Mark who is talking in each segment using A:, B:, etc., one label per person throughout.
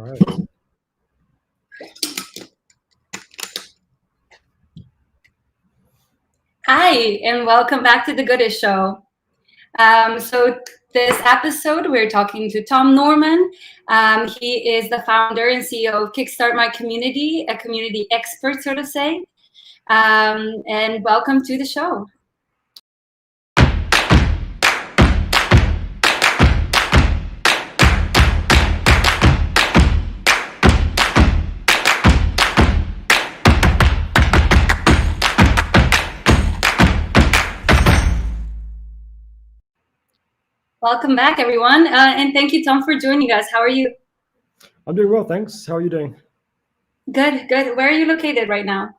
A: right.
B: Hi, and welcome back to the Goodish show. So this episode, we're talking to Tom Norman. He is the founder and CEO of Kickstart My Community, a community expert, so to say. And welcome to the show. Welcome back, everyone. And thank you, Tom, for joining us. How are you?
A: I'm doing well, thanks. How are you doing?
B: Good, good. Where are you located right now?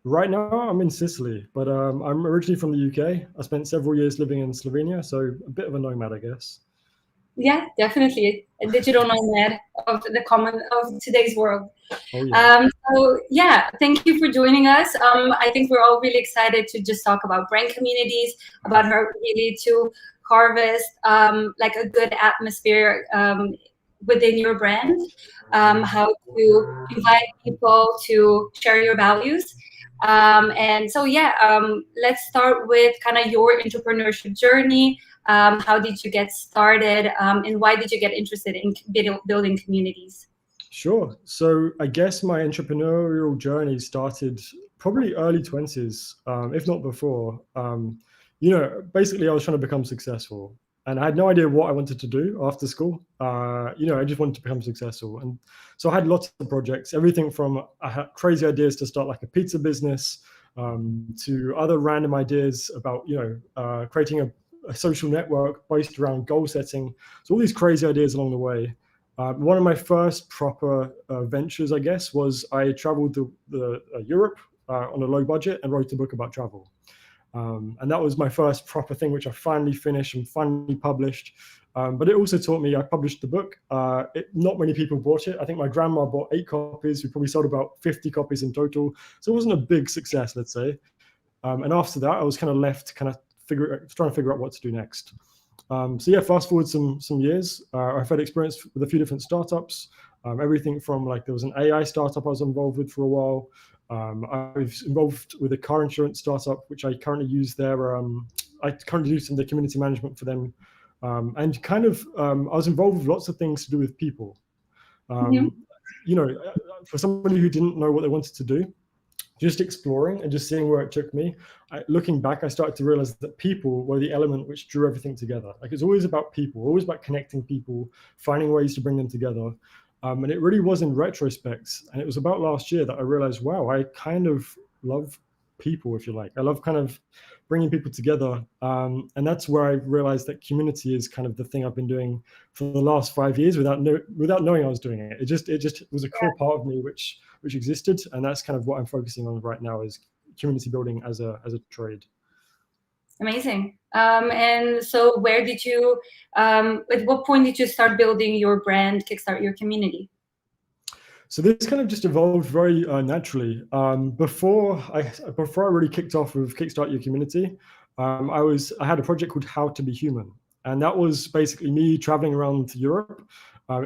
A: Right now, I'm in Sicily, but I'm originally from the UK. I spent several years living in Slovenia, so a bit of a nomad, I guess.
B: Yeah, definitely. A digital nomad of the common of today's world.
A: Oh, yeah.
B: So yeah, thank you for joining us. I think we're all really excited to just talk about brand communities, about how really to harvest like a good atmosphere within your brand, how to invite people to share your values. And so yeah, let's start with kind of your entrepreneurship journey. How did you get started, and why did you get interested in building communities?
A: Sure. So I guess my entrepreneurial journey started probably early 20s, if not before. Basically, I was trying to become successful. And I had no idea what I wanted to do after school. I just wanted to become successful. And so I had lots of projects, everything from I had crazy ideas to start like a pizza business, to other random ideas about, creating a social network based around goal setting. So all these crazy ideas along the way. One of my first proper ventures, I guess, was I traveled to Europe on a low budget and wrote a book about travel. And that was my first proper thing, which I finally finished and finally published. But it also taught me, I published the book. Not many people bought it. I think my grandma bought 8 copies. We probably sold about 50 copies in total. So it wasn't a big success, let's say. And after that, I was kind of left trying to figure out what to do next. So yeah, fast forward some years, I've had experience with a few different startups, everything from like there was an AI startup I was involved with for a while. I was involved with a car insurance startup, which I currently use there. I currently do some of the community management for them. And I was involved with lots of things to do with people. For somebody who didn't know what they wanted to do, just exploring and just seeing where it took me, looking back, I started to realize that people were the element which drew everything together. Like it's always about people, always about connecting people, finding ways to bring them together. And it really was in retrospect. And it was about last year that I realized, wow, I kind of love people, if you like. I love kind of bringing people together. And that's where I realized that community is kind of the thing I've been doing for the last 5 years without knowing I was doing it. It just was a core part of me which existed, and that's kind of what I'm focusing on right now is community building as a trade.
B: Amazing. And so where did you, at what point did you start building your brand, Kickstart Your Community?
A: So this kind of just evolved very naturally. Before I really kicked off with Kickstart Your Community, I had a project called How to Be Human. And that was basically me traveling around Europe,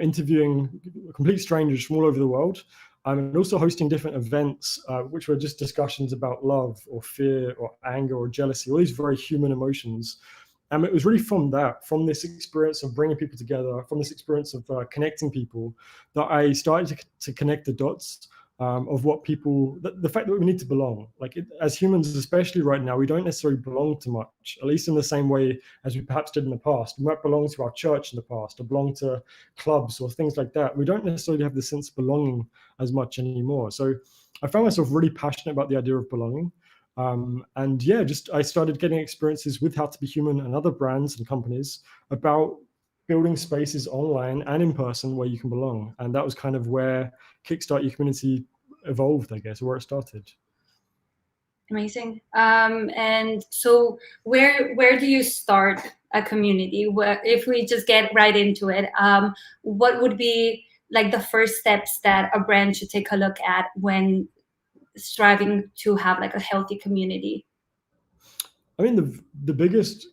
A: interviewing complete strangers from all over the world, and also hosting different events, which were just discussions about love or fear or anger or jealousy, all these very human emotions. And it was really from this experience of bringing people together, from this experience of connecting people, that I started to connect the dots of what people, the fact that we need to belong. As humans, especially right now, we don't necessarily belong to much, at least in the same way as we perhaps did in the past. We might belong to our church in the past, or belong to clubs or things like that. We don't necessarily have the sense of belonging as much anymore. So I found myself really passionate about the idea of belonging. I started getting experiences with How to Be Human and other brands and companies about building spaces online and in person where you can belong. And that was kind of where Kickstart Your Community evolved, I guess, where it started.
B: Amazing. And so where do you start a community? If we just get right into it, what would be like the first steps that a brand should take a look at when striving to have like a healthy community?
A: I mean, the biggest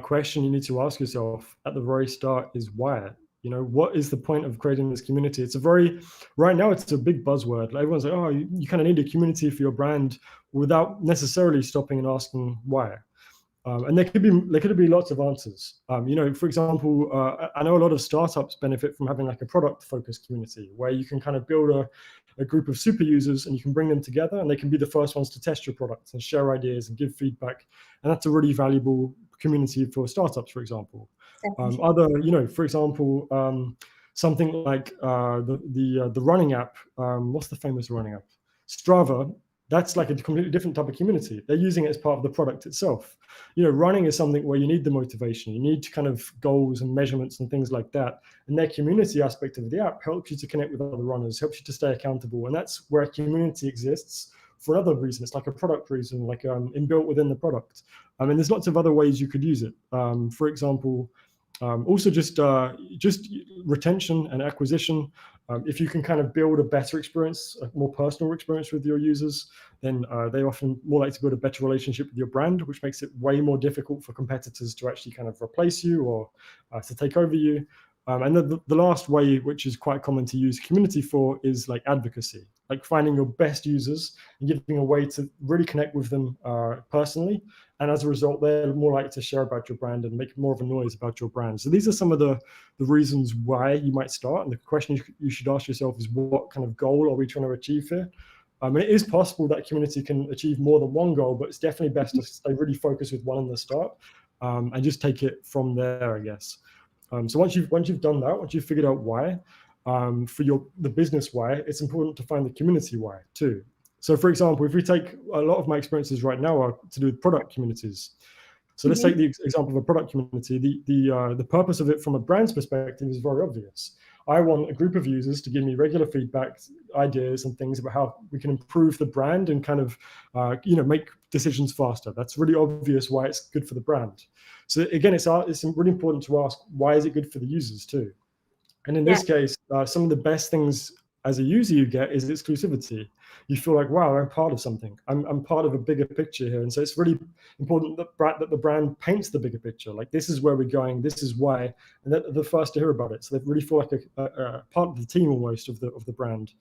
A: question you need to ask yourself at the very start is why. You know, what is the point of creating this community? Right now it's a big buzzword. Like everyone's like, oh, you kind of need a community for your brand, without necessarily stopping and asking why. And there could be lots of answers. You know, for example, I know a lot of startups benefit from having like a product-focused community where you can kind of build a group of super users and you can bring them together and they can be the first ones to test your products and share ideas and give feedback. And that's a really valuable community for startups, for example. You know, for example, something like the running app. What's the famous running app? Strava. That's like a completely different type of community. They're using it as part of the product itself. You know, running is something where you need the motivation, you need kind of goals and measurements and things like that. And their community aspect of the app helps you to connect with other runners, helps you to stay accountable. And that's where a community exists for another reason. It's like a product reason, like inbuilt within the product. I mean, there's lots of other ways you could use it. For example, also just retention and acquisition. If you can kind of build a better experience, a more personal experience with your users, then they often more likely to build a better relationship with your brand, which makes it way more difficult for competitors to actually kind of replace you or to take over you. And the last way, which is quite common to use community for, is like advocacy, like finding your best users and giving a way to really connect with them personally. And as a result, they're more likely to share about your brand and make more of a noise about your brand. So these are some of the reasons why you might start. And the question you should ask yourself is, what kind of goal are we trying to achieve here? And it is possible that community can achieve more than one goal, but it's definitely best to stay really focused with one in the start and just take it from there, I guess. So once you've done that, once you've figured out why, for the business why, it's important to find the community why too. So for example, if we take a lot of my experiences right now are to do with product communities. So let's take the example of a product community. The purpose of it from a brand's perspective is very obvious. I want a group of users to give me regular feedback, ideas and things about how we can improve the brand and kind of, make decisions faster. That's really obvious why it's good for the brand. So again, it's really important to ask, why is it good for the users too? And in this case, some of the best things as a user you get is exclusivity. You feel like, wow, I'm part of something. I'm part of a bigger picture here. And so it's really important that the brand paints the bigger picture. Like, this is where we're going, this is why, and they're the first to hear about it. So they really feel like a part of the team almost of the brand.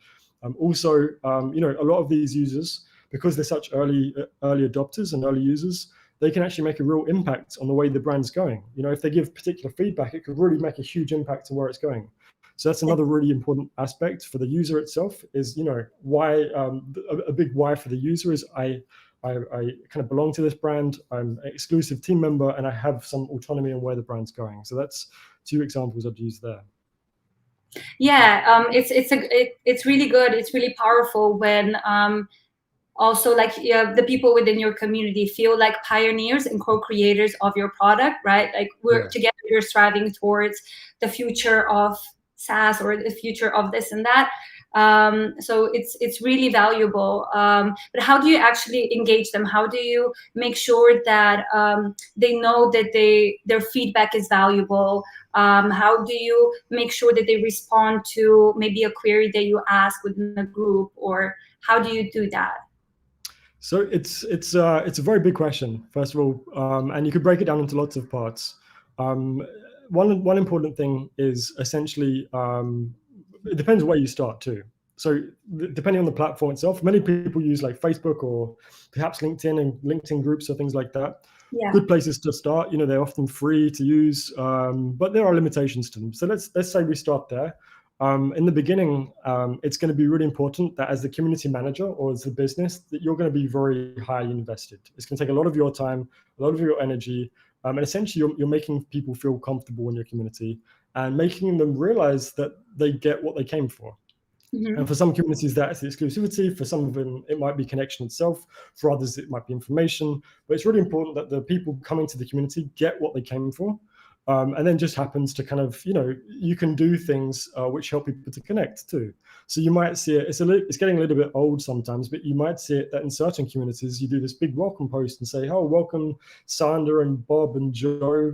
A: Also, a lot of these users, because they're such early adopters and early users, they can actually make a real impact on the way the brand's going. You know, if they give particular feedback, it could really make a huge impact on where it's going. So that's another really important aspect for the user itself is, why, a big why for the user is I kind of belong to this brand, I'm an exclusive team member, and I have some autonomy on where the brand's going. So that's two examples I've used there.
B: Yeah, it's really good. It's really powerful when also like the people within your community feel like pioneers and co-creators of your product, right? Like together you're striving towards the future of SaaS or the future of this and that. So it's really valuable. But how do you actually engage them? How do you make sure that they know that their feedback is valuable? How do you make sure that they respond to maybe a query that you ask within the group, or how do you do that?
A: So it's a very big question, first of all, and you could break it down into lots of parts. One important thing is essentially, it depends where you start too. So depending on the platform itself, many people use like Facebook or perhaps LinkedIn and LinkedIn groups or things like that. Yeah. Good places to start. They're often free to use, but there are limitations to them. So let's say we start there. In the beginning, it's going to be really important that as the community manager or as the business, that you're going to be very highly invested. It's going to take a lot of your time, a lot of your energy, and essentially you're making people feel comfortable in your community and making them realize that they get what they came for. Mm-hmm. And for some communities, that's the exclusivity. For some of them, it might be connection itself. For others, it might be information. But it's really important that the people coming to the community get what they came for. And then just happens to kind of, you can do things which help people to connect too. So you might see it, it's getting a little bit old sometimes, but you might see it that in certain communities, you do this big welcome post and say, oh, welcome Sandra and Bob and Joe.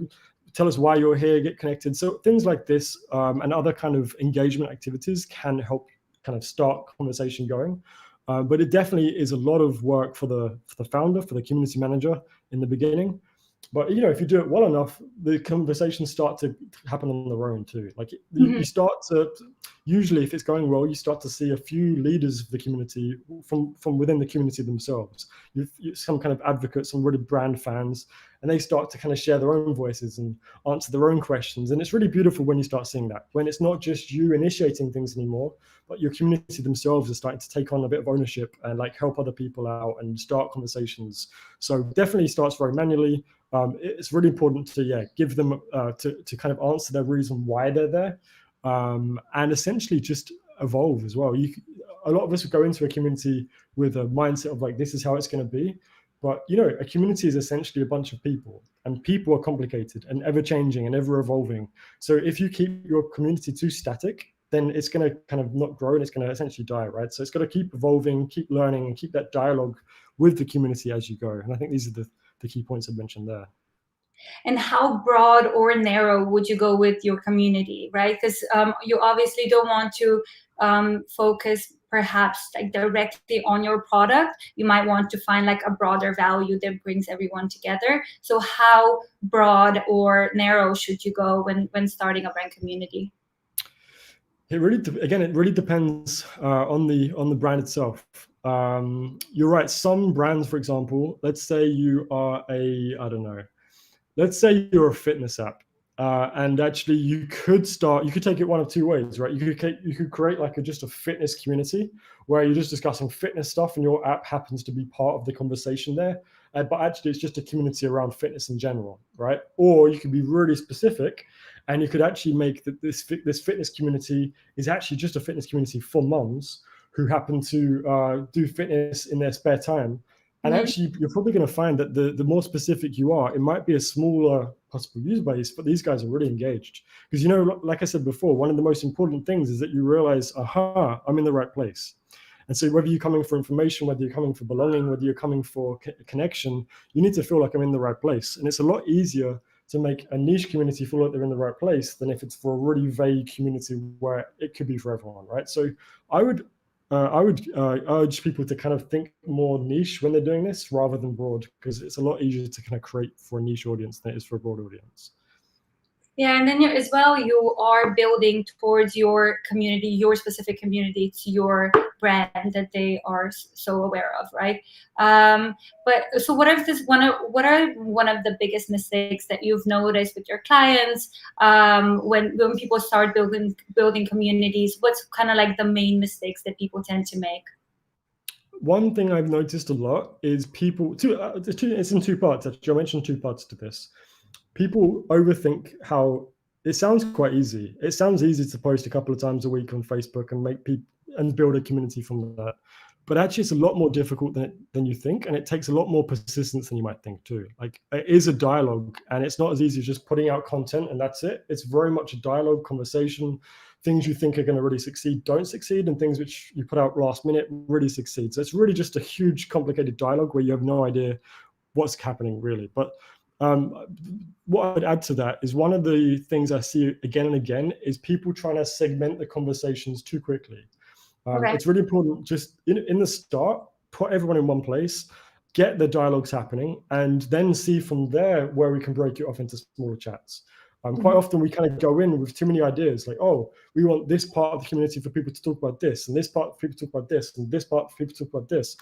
A: Tell us why you're here, get connected. So things like this and other kind of engagement activities can help kind of start conversation going. But it definitely is a lot of work for the founder, for the community manager in the beginning. But if you do it well enough, the conversations start to happen on their own too. Like you start to, usually if it's going well, you start to see a few leaders of the community from within the community themselves. Some kind of advocates, some really brand fans, and they start to kind of share their own voices and answer their own questions. And it's really beautiful when you start seeing that, when it's not just you initiating things anymore, but your community themselves are starting to take on a bit of ownership and like help other people out and start conversations. So definitely starts very manually. It's really important to give them to kind of answer their reason why they're there, and essentially just evolve as well. A lot of us would go into a community with a mindset of like, this is how it's going to be. But a community is essentially a bunch of people, and people are complicated and ever changing and ever evolving. So if you keep your community too static, then it's going to kind of not grow and it's going to essentially die, right? So it's got to keep evolving, keep learning, and keep that dialogue with the community as you go. And I think these are the key points I mentioned there.
B: And how broad or narrow would you go with your community, right? Because you obviously don't want to focus perhaps like directly on your product. You might want to find like a broader value that brings everyone together. So how broad or narrow should you go when starting a brand community?
A: It really depends on the brand itself. You're right. Some brands, for example, let's say you are let's say you're a fitness app, and actually you could take it one of two ways, right? You could create like just a fitness community where you're just discussing fitness stuff, and your app happens to be part of the conversation there. But actually, it's just a community around fitness in general, right? Or you could be really specific, and you could actually make this fitness community is actually just a fitness community for moms who happen to do fitness in their spare time. And actually, you're probably going to find that the more specific you are, it might be a smaller possible user base, but these guys are really engaged. Because, like I said before, one of the most important things is that you realize, aha, I'm in the right place. And so whether you're coming for information, whether you're coming for belonging, whether you're coming for connection, you need to feel like I'm in the right place. And it's a lot easier to make a niche community feel like they're in the right place than if it's for a really vague community where it could be for everyone, right? So I would urge people to kind of think more niche when they're doing this rather than broad, because it's a lot easier to kind of create for a niche audience than it is for a broad audience.
B: Yeah, and then as well, you are building towards your community, your specific community, to your brand that they are so aware of, right? But so what are one of the biggest mistakes that you've noticed with your clients when people start building communities? What's kind of like the main mistakes that people tend to make?
A: One thing I've noticed a lot is people. It's in two parts. Actually, I mentioned two parts to this. People overthink how it sounds quite easy. It sounds easy to post a couple of times a week on Facebook and make people and build a community from that. But actually, it's a lot more difficult than you think, and it takes a lot more persistence than you might think too. Like, it is a dialogue, and it's not as easy as just putting out content and that's it. It's very much a dialogue, conversation. Things you think are going to really succeed don't succeed, and things which you put out last minute really succeed. So it's really just a huge, complicated dialogue where you have no idea what's happening really. But what I'd add to that is one of the things I see again and again is people trying to segment the conversations too quickly. It's really important just in the start, put everyone in one place, get the dialogues happening, and then see from there where we can break it off into smaller chats. Quite often we kind of go in with too many ideas, like, oh, we want this part of the community for people to talk about this, and this part for people to talk about this, and this part for people to talk about this.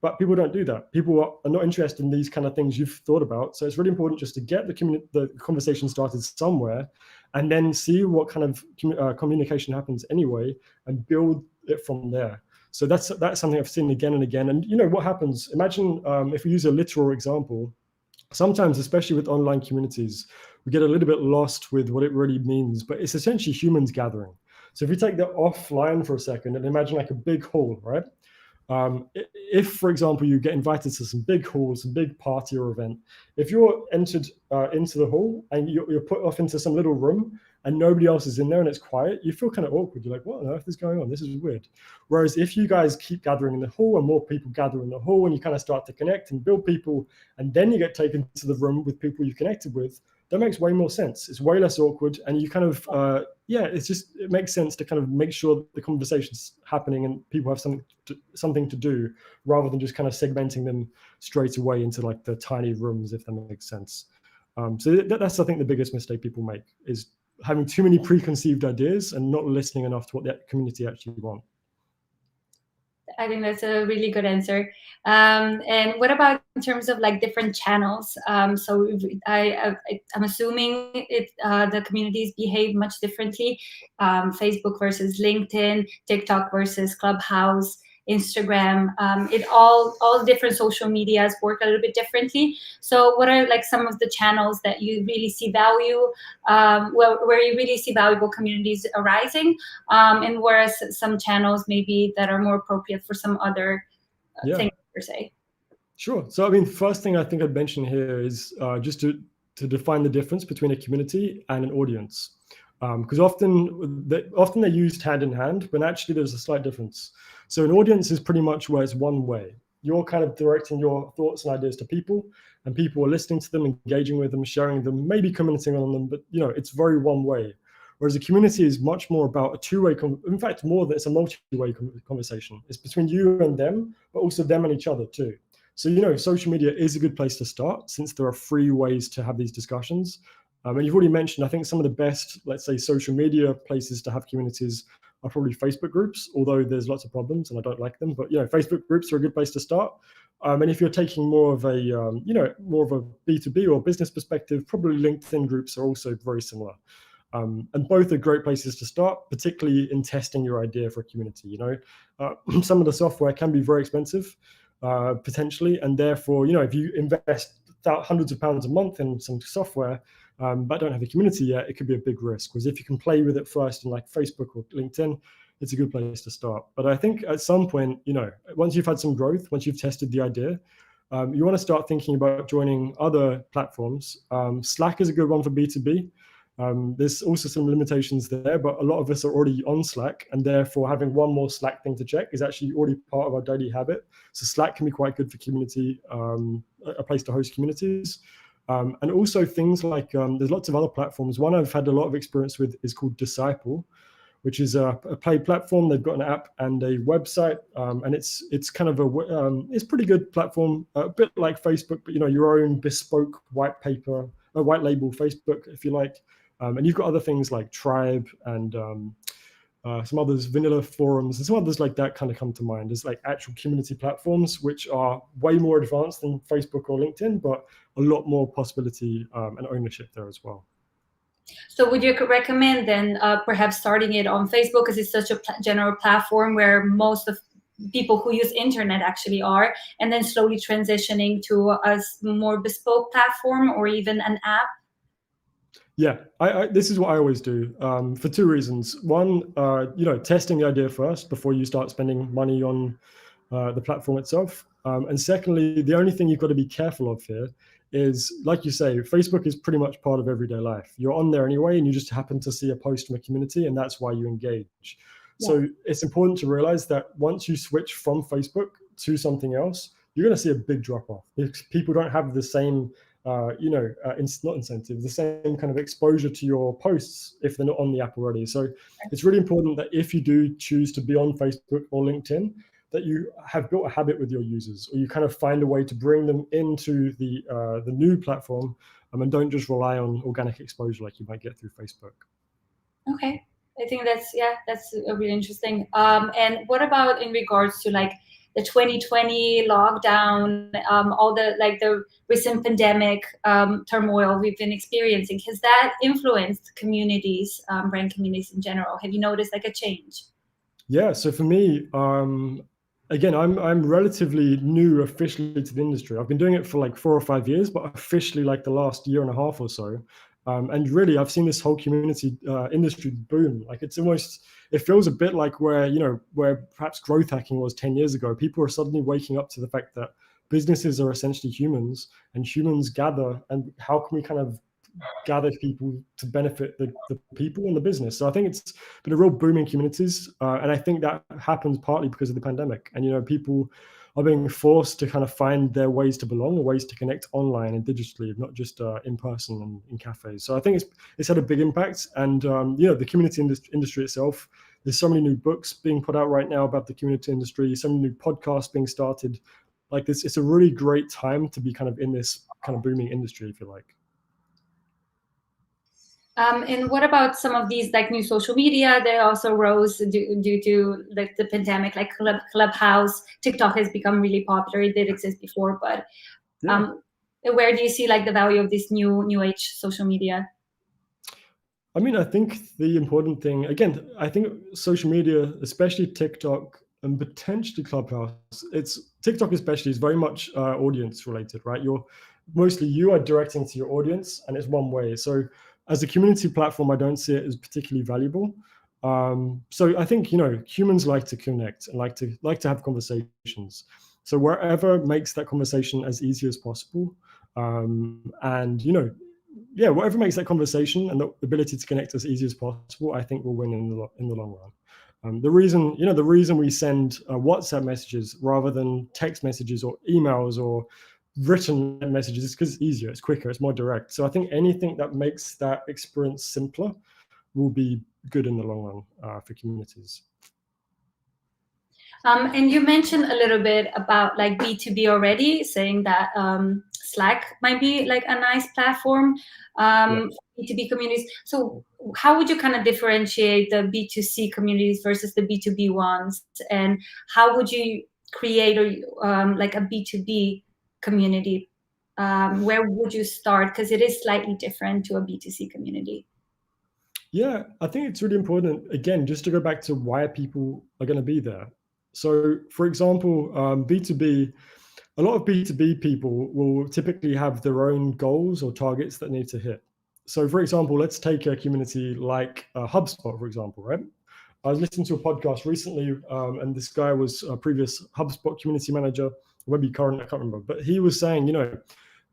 A: But people don't do that. People are not interested in these kind of things you've thought about. So it's really important just to get the conversation started somewhere, and then see what kind of communication happens anyway, and build it from there. So that's something I've seen again and again. And what happens? Imagine if we use a literal example. Sometimes, especially with online communities, we get a little bit lost with what it really means. But it's essentially humans gathering. So if we take that offline for a second and imagine like a big hall, right? If, for example, you get invited to some big hall, some big party or event, if you're entered into the hall and you're put off into some little room and nobody else is in there and it's quiet, you feel kind of awkward. You're like, what on earth is going on? This is weird. Whereas if you guys keep gathering in the hall and more people gather in the hall and you kind of start to connect and build people, and then you get taken to the room with people you connected with, that makes way more sense. It's way less awkward, and you kind of it makes sense to kind of make sure that the conversation's happening and people have something to do, rather than just kind of segmenting them straight away into like the tiny rooms, if that makes sense. So that's, I think, the biggest mistake people make is having too many preconceived ideas and not listening enough to what the community actually want.
B: I think that's a really good answer. And what about in terms of like different channels? So I'm assuming the communities behave much differently. Facebook versus LinkedIn, TikTok versus Clubhouse, Instagram. It all different social medias work a little bit differently. So what are like some of the channels that you really see value, where you really see valuable communities arising? And whereas some channels maybe that are more appropriate for some other things per se.
A: Sure. So, I mean, first thing I think I'd mention here is just to define the difference between a community and an audience. Because often they're used hand in hand, but actually there's a slight difference. So an audience is pretty much where it's one way. You're kind of directing your thoughts and ideas to people, and people are listening to them, engaging with them, sharing them, maybe commenting on them, but it's very one way. Whereas a community is much more about a two-way, in fact, more than it's a multi-way conversation. It's between you and them, but also them and each other too. So, social media is a good place to start since there are free ways to have these discussions. And you've already mentioned, I think some of the best, let's say, social media places to have communities are probably Facebook groups, although there's lots of problems and I don't like them. But, Facebook groups are a good place to start. And if you're taking more of a, more of a B2B or business perspective, probably LinkedIn groups are also very similar. And both are great places to start, particularly in testing your idea for a community. Some of the software can be very expensive, potentially, and therefore, if you invest hundreds of pounds a month in some software, but don't have a community yet, it could be a big risk. Because if you can play with it first in like Facebook or LinkedIn, it's a good place to start. But I think at some point, once you've had some growth, once you've tested the idea, you want to start thinking about joining other platforms. Slack is a good one for B2B. There's also some limitations there, but a lot of us are already on Slack, and therefore having one more Slack thing to check is actually already part of our daily habit. So Slack can be quite good for community, a place to host communities. And also things like, there's lots of other platforms. One I've had a lot of experience with is called Disciple, which is a paid platform. They've got an app and a website, and it's kind of it's pretty good platform, a bit like Facebook, but your own bespoke white label Facebook, if you like. And you've got other things like Tribe and some others, vanilla forums, and some others like that kind of come to mind as like actual community platforms, which are way more advanced than Facebook or LinkedIn, but a lot more possibility and ownership there as well.
B: So would you recommend then perhaps starting it on Facebook, because it's such a general platform where most of people who use internet actually are, and then slowly transitioning to a more bespoke platform or even an app?
A: Yeah, this is what I always do for two reasons. One, testing the idea first before you start spending money on the platform itself. And secondly, the only thing you've got to be careful of here is, like you say, Facebook is pretty much part of everyday life. You're on there anyway, and you just happen to see a post from a community, and that's why you engage. Yeah. So it's important to realize that once you switch from Facebook to something else, you're going to see a big drop off. If people don't have the same not incentive, the same kind of exposure to your posts if they're not on the app already. So it's really important that if you do choose to be on Facebook or LinkedIn, that you have built a habit with your users, or you kind of find a way to bring them into the new platform, and don't just rely on organic exposure like you might get through Facebook.
B: Okay, I think that's really interesting. And what about in regards to like the 2020 lockdown, all the recent pandemic turmoil we've been experiencing? Has that influenced communities, brand communities in general? Have you noticed like a change?
A: Yeah, so for me, again, I'm relatively new officially to the industry. I've been doing it for like 4 or 5 years, but officially like the last year and a half or so. And really, I've seen this whole community industry boom. Like it feels a bit like where perhaps growth hacking was 10 years ago. People are suddenly waking up to the fact that businesses are essentially humans, and humans gather. And how can we kind of gather people to benefit the people in the business? So I think it's been a real boom in communities, and I think that happens partly because of the pandemic. And people are being forced to kind of find their ways to belong, or ways to connect online and digitally, not just in person and in cafes. So I think it's had a big impact. And the community industry itself, there's so many new books being put out right now about the community industry, so many new podcasts being started. Like this, it's a really great time to be kind of in this kind of booming industry, if you like.
B: And what about some of these like new social media? They also rose due to like the pandemic, like Clubhouse. TikTok has become really popular. It did exist before, but
A: Yeah.
B: where do you see like the value of this new age social media?
A: I mean, I think the important thing, again, I think social media, especially TikTok and potentially Clubhouse, it's TikTok especially is very much audience related, right? You are directing to your audience, and it's one way. So as a community platform, I don't see it as particularly valuable. So I think humans like to connect and like to have conversations. So wherever makes that conversation as easy as possible, and yeah, whatever makes that conversation and the ability to connect as easy as possible, I think will win in the long run. The reason we send WhatsApp messages rather than text messages or emails or written messages is because it's easier, it's quicker, it's more direct. So I think anything that makes that experience simpler will be good in the long run for communities.
B: And you mentioned a little bit about like B2B already, saying that Slack might be like a nice platform for B2B communities. So how would you kind of differentiate the B2C communities versus the B2B ones? And how would you create like a B2B community? Where would you start? Because it is slightly different to a B2C community.
A: Yeah, I think it's really important, again, just to go back to why people are going to be there. So, for example, B2B, a lot of B2B people will typically have their own goals or targets that need to hit. So, for example, let's take a community like HubSpot, for example, right? I was listening to a podcast recently, and this guy was a previous HubSpot community manager, maybe current, I can't remember, but he was saying,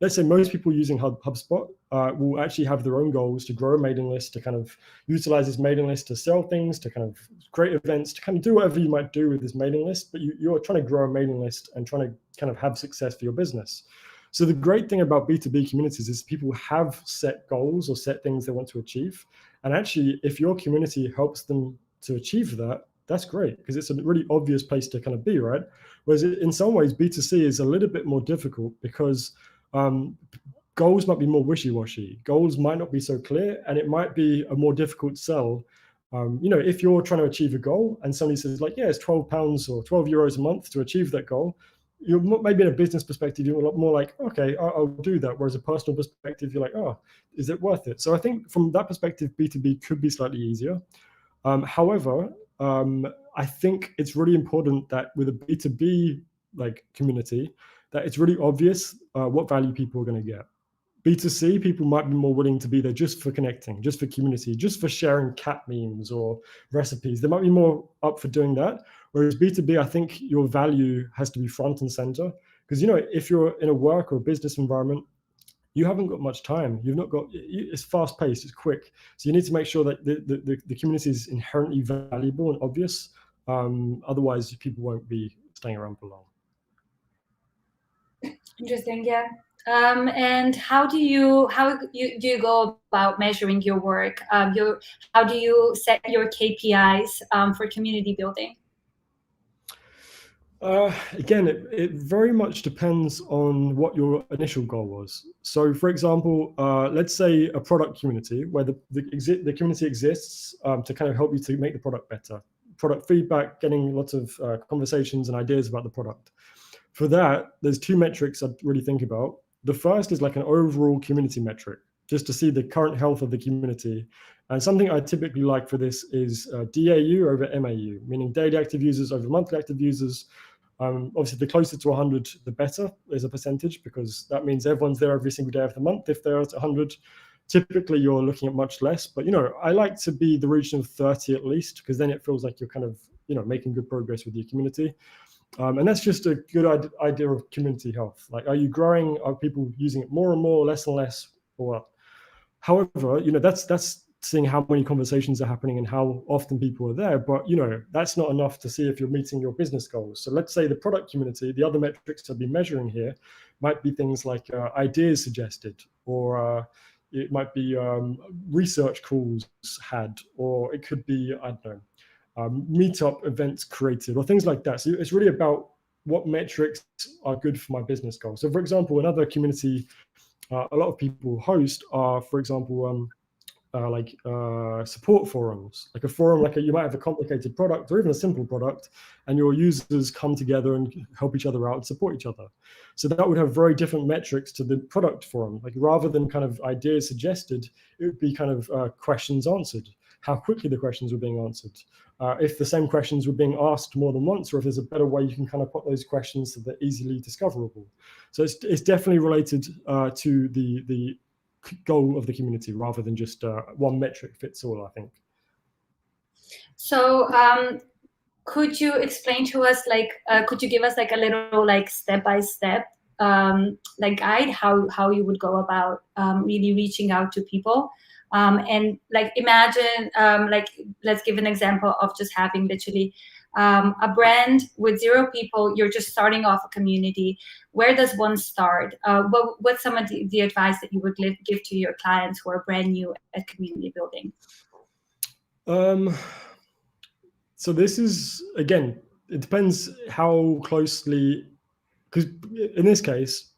A: let's say most people using HubSpot will actually have their own goals to grow a mailing list, to kind of utilize this mailing list to sell things, to kind of create events, to kind of do whatever you might do with this mailing list. But you're trying to grow a mailing list and trying to kind of have success for your business. So the great thing about B2B communities is people have set goals or set things they want to achieve. And actually, if your community helps them to achieve that, that's great, because it's a really obvious place to kind of be, right? Whereas in some ways, B2C is a little bit more difficult because goals might be more wishy-washy. Goals might not be so clear, and it might be a more difficult sell. If you're trying to achieve a goal and somebody says like, yeah, it's £12 or €12 a month to achieve that goal, you're maybe in a business perspective, you're a lot more like, okay, I'll do that. Whereas a personal perspective, you're like, oh, is it worth it? So I think from that perspective, B2B could be slightly easier. However, I think it's really important that with a B2B like community, that it's really obvious what value people are going to get. B2C, people might be more willing to be there just for connecting, just for community, just for sharing cat memes or recipes. They might be more up for doing that. Whereas B2B, I think your value has to be front and center. Because, if you're in a work or a business environment, you haven't got much time. You've not got, it's fast paced, it's quick. So you need to make sure that the community is inherently valuable and obvious. Otherwise, people won't be staying around for long.
B: Interesting, yeah. And how do you go about measuring your work? How do you set your KPIs for community building?
A: Again, it very much depends on what your initial goal was. So, for example, let's say a product community where the community exists to kind of help you to make the product better. Product feedback, getting lots of conversations and ideas about the product. For that, there's two metrics I'd really think about. The first is like an overall community metric, just to see the current health of the community. And something I typically like for this is DAU over MAU, meaning daily active users over monthly active users. Obviously, the closer to 100, the better as a percentage, because that means everyone's there every single day of the month. If they're at 100, typically you're looking at much less. But, I like to be the region of 30 at least, because then it feels like you're kind of, making good progress with your community. And that's just a good idea of community health. Like, are you growing? Are people using it more and more, less and less, or what? However, that's seeing how many conversations are happening and how often people are there. But, that's not enough to see if you're meeting your business goals. So let's say the product community, the other metrics to be measuring here might be things like ideas suggested, or it might be research calls had, or it could be, I don't know, meetup events created, or things like that. So it's really about what metrics are good for my business goals. So, for example, another community a lot of people host are, for example, support forums, like a forum, you might have a complicated product or even a simple product, and your users come together and help each other out and support each other. So that would have very different metrics to the product forum. Like rather than kind of ideas suggested, it would be kind of questions answered, how quickly the questions were being answered. If the same questions were being asked more than once, or if there's a better way you can kind of put those questions so they're easily discoverable. So it's definitely related to the goal of the community rather than just one metric fits all, I think.
B: So could you explain to us, could you give us a little step-by-step guide how you would go about really reaching out to people? And imagine, let's give an example of just having literally a brand with 0 people. You're just starting off a community. Where does one start? What's some of the advice that you would give to your clients who are brand new at community building?
A: So this is, again, it depends how closely, because in this case,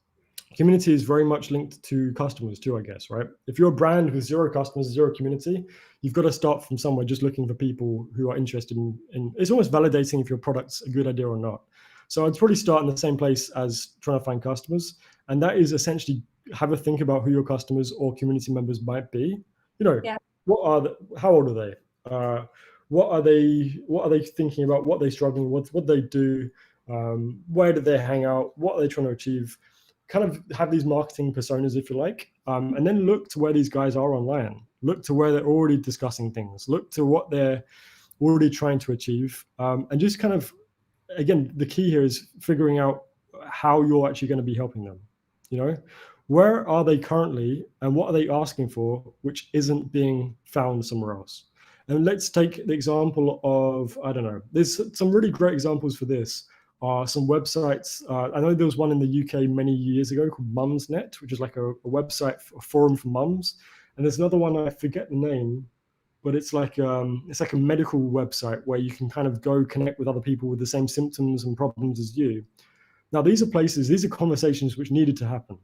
A: community is very much linked to customers too, I guess, right? If you're a brand with 0 customers, 0 community, you've got to start from somewhere just looking for people who are interested in it's almost validating if your product's a good idea or not. So I'd probably start in the same place as trying to find customers. And that is essentially have a think about who your customers or community members might be.
B: Yeah.
A: How old are they? What are they thinking about? What are they struggling with? What they do? Where do they hang out? What are they trying to achieve? Kind of have these marketing personas, if you like, and then look to where these guys are online. Look to where they're already discussing things. Look to what they're already trying to achieve, and just kind of, again, the key here is figuring out how you're actually going to be helping them. Where are they currently, and what are they asking for, which isn't being found somewhere else? And let's take the example of, I don't know, there's some really great examples for this. Some websites. I know there was one in the UK many years ago called Mumsnet, which is like a website, a forum for mums. And there's another one, I forget the name, but it's like a medical website where you can kind of go connect with other people with the same symptoms and problems as you. Now, these are conversations which needed to happen.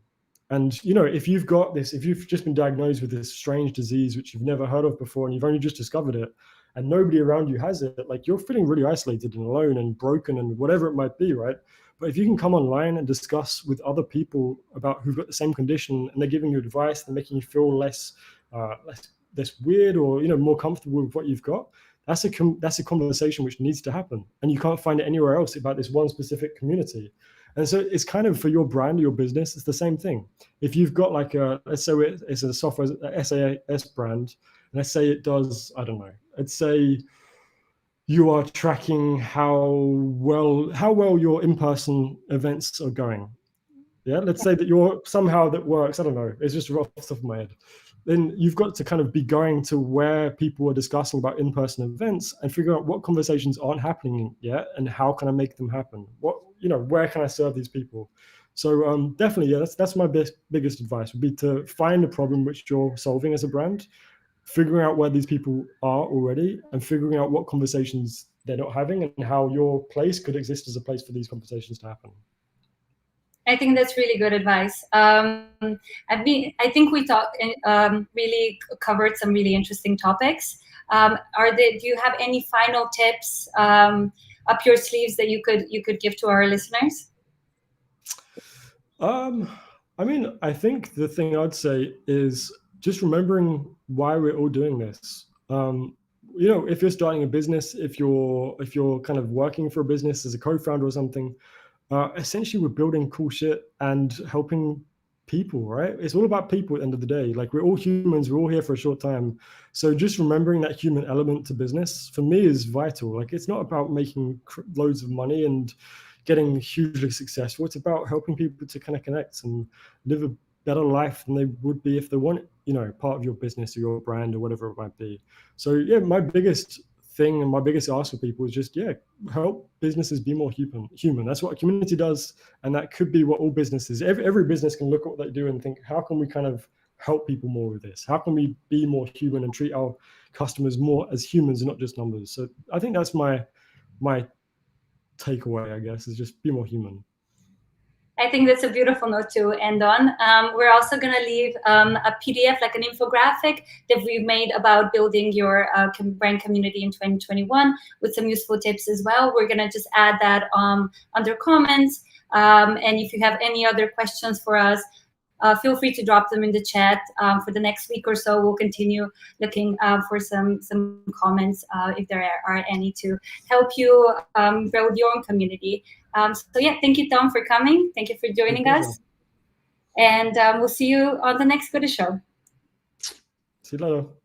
A: And, if you've just been diagnosed with this strange disease, which you've never heard of before, and you've only just discovered it, and nobody around you has it, you're feeling really isolated and alone and broken and whatever it might be, right? But if you can come online and discuss with other people about who've got the same condition, and they're giving you advice, they're making you feel less weird or more comfortable with what you've got, that's a conversation which needs to happen, and you can't find it anywhere else about this one specific community. And so it's kind of, for your brand, your business, it's the same thing. If you've got let's say it's a software SAS brand, and let's say it does, I don't know, let's say you are tracking how well your in-person events are going. Yeah, let's say that that works, I don't know, it's just off the top of my head. Then you've got to kind of be going to where people are discussing about in-person events and figure out what conversations aren't happening yet and how can I make them happen? Where can I serve these people? So definitely, yeah, that's my biggest advice would be to find a problem which you're solving as a brand, figuring out where these people are already, and figuring out what conversations they're not having and how your place could exist as a place for these conversations to happen.
B: I think that's really good advice. I think we really covered some really interesting topics. Do you have any final tips up your sleeves that you could give to our listeners?
A: I think the thing I'd say is just remembering why we're all doing this. If you're starting a business, if you're kind of working for a business as a co-founder or something, essentially we're building cool shit and helping people, right? It's all about people at the end of the day. We're all humans, we're all here for a short time. So just remembering that human element to business for me is vital. It's not about making loads of money and getting hugely successful. It's about helping people to kind of connect and live a better life than they would be if they want, part of your business or your brand or whatever it might be. So yeah, my biggest thing and my biggest ask for people is just, help businesses be more human. That's what a community does. And that could be what all businesses, every business can look at what they do and think, how can we kind of help people more with this? How can we be more human and treat our customers more as humans and not just numbers? So I think that's my takeaway, I guess, is just be more human.
B: I think that's a beautiful note to end on. We're also going to leave a PDF, like an infographic that we've made about building your brand community in 2021 with some useful tips as well. We're going to just add that under comments. And if you have any other questions for us, feel free to drop them in the chat. For the next week or so, we'll continue looking for some comments if there are any to help you build your own community. So yeah, thank you, Tom, for coming. Thank you for joining us. And we'll see you on the next Goodish show.
A: See you later.